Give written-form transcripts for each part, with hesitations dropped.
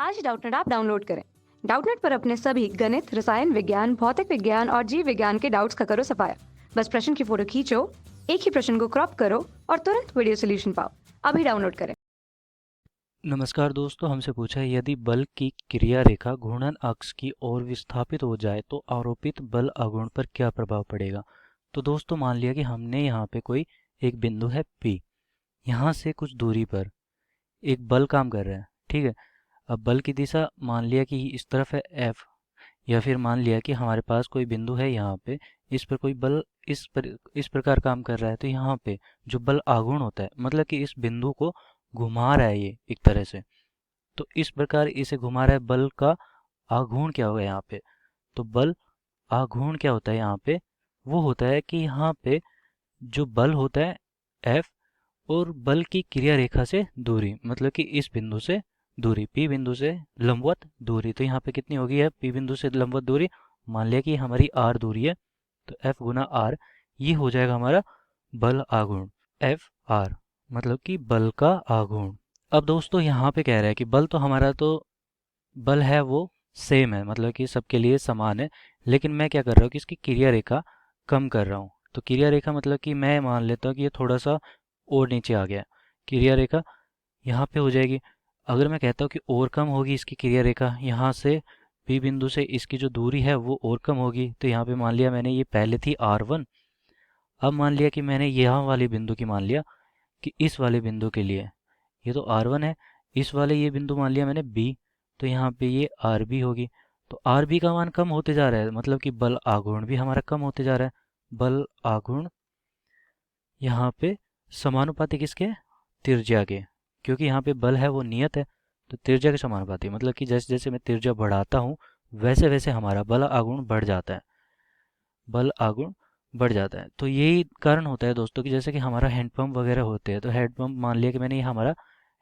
आज ही Doubtnut app download करें। Doubtnut पर अपने सभी गणित, रसायन विज्ञान, भौतिक विज्ञान और जीव विज्ञान के डाउट्स का करो सफाया। बस प्रश्न की फोटो खींचो, एक ही प्रश्न को क्रॉप करो और तुरंत वीडियो सोल्यूशन पाओ। अभी डाउनलोड करें। नमस्कार दोस्तों, हमसे पूछा है यदि बल की क्रिया रेखा घूर्णन अक्ष की ओर विस्थापित हो जाए तो आरोपित बल आघूर्ण पर क्या प्रभाव पड़ेगा। तो दोस्तों मान लिया कि हमने यहाँ पे कोई एक बिंदु है P, यहाँ से कुछ दूरी पर एक बल काम कर रहा है। ठीक है, अब बल की दिशा मान लिया कि इस तरफ है F, या फिर मान लिया कि हमारे पास कोई बिंदु है यहाँ पे, इस पर कोई बल इस प्रकार काम कर रहा है। तो यहाँ पे जो बल आघूर्ण होता है मतलब कि इस बिंदु को घुमा रहा है ये एक तरह से, तो इस प्रकार इसे घुमा रहा है। बल का आघूर्ण क्या होगा यहाँ पे, तो बल आघूर्ण क्या होता है यहाँ पे, वो होता है कि यहाँ पे जो बल होता है F और बल की क्रिया रेखा से दूरी मतलब कि इस बिंदु से दूरी P बिंदु से लंबवत दूरी, तो यहाँ पे कितनी होगी है P बिंदु से लंबवत दूरी, मान लिया कि हमारी R दूरी है, तो F गुना R ये हो जाएगा हमारा बल आघूर्ण। F R मतलब कि बल का आघूर्ण। अब दोस्तों यहाँ पे कह रहा है कि बल तो हमारा तो बल है वो सेम है, मतलब कि सबके लिए समान है, लेकिन मैं क्या कर रहा हूँ कि इसकी क्रिया रेखा कम कर रहा हूँ। तो क्रिया रेखा मतलब कि मैं मान लेता हूँ कि ये थोड़ा सा और नीचे आ गया, क्रिया रेखा यहाँ पे हो जाएगी। अगर मैं कहता हूँ कि और कम होगी इसकी क्रिया रेखा, यहाँ से P बिंदु से इसकी जो दूरी है वो और कम होगी, तो यहाँ पे मान लिया मैंने ये पहले थी R1, अब मान लिया कि मैंने यहाँ वाले बिंदु की मान लिया कि इस वाले बिंदु के लिए ये तो R1 है, इस वाले ये बिंदु मान लिया मैंने B, तो यहाँ पे ये RB होगी। तो RB का मान कम होते जा रहा है, मतलब कि बल आघूर्ण भी हमारा कम होते जा रहा है। बल आघूर्ण यहाँ पे समानुपाती किसके, त्रिज्या के, क्योंकि यहाँ पे बल है वो नियत है, तो त्रिज्या के समानुपाती, मतलब कि जैसे जैसे मैं त्रिज्या बढ़ाता हूँ वैसे वैसे हमारा बल आघूर्ण बढ़ जाता है, बल आघूर्ण बढ़ जाता है। तो यही कारण होता है दोस्तों कि जैसे कि हमारा हैंडपंप वगैरह होते हैं, तो हैंडपंप मान लिया कि मैंने ये हमारा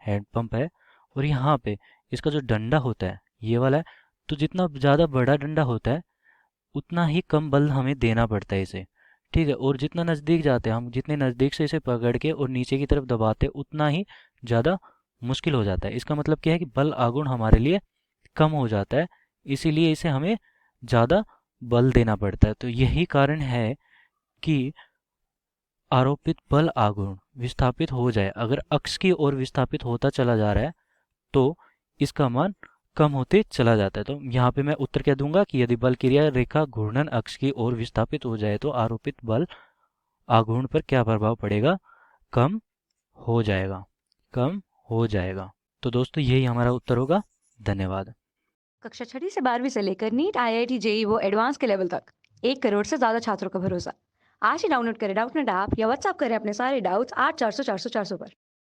हैंडपंप है और यहाँ पे इसका जो डंडा होता है ये वाला है, तो जितना ज़्यादा बड़ा डंडा होता है उतना ही कम बल हमें देना पड़ता है इसे। ठीक है, और जितना नज़दीक जाते हैं हम, जितने नज़दीक से इसे पकड़ के और नीचे की तरफ दबाते हैं उतना ही ज़्यादा मुश्किल हो जाता है। इसका मतलब क्या है कि बल आघूर्ण हमारे लिए कम हो जाता है, इसीलिए इसे हमें ज़्यादा बल देना पड़ता है। तो यही कारण है कि आरोपित बल आघूर्ण विस्थापित हो जाए, अगर अक्ष की ओर विस्थापित होता चला जा रहा है तो इसका मान कम होते चला जाता है। तो यहाँ पे मैं उत्तर क्या दूंगा कि यदि बल क्रिया रेखा घूर्णन अक्ष की ओर विस्थापित हो जाए तो आरोपित बल आघूर्ण पर क्या प्रभाव पड़ेगा, कम हो जाएगा, कम हो जाएगा। तो दोस्तों यही हमारा उत्तर होगा। धन्यवाद। कक्षा 6 से 12वीं से लेकर नीट, IIT, JEE वो एडवांस के लेवल तक 1 करोड़ से ज्यादा छात्रों का भरोसा। आज ही डाउनलोड करें डाउटनेट ऐप या व्हाट्सएप करें अपने सारे डाउट्स 8400 400 400 पर।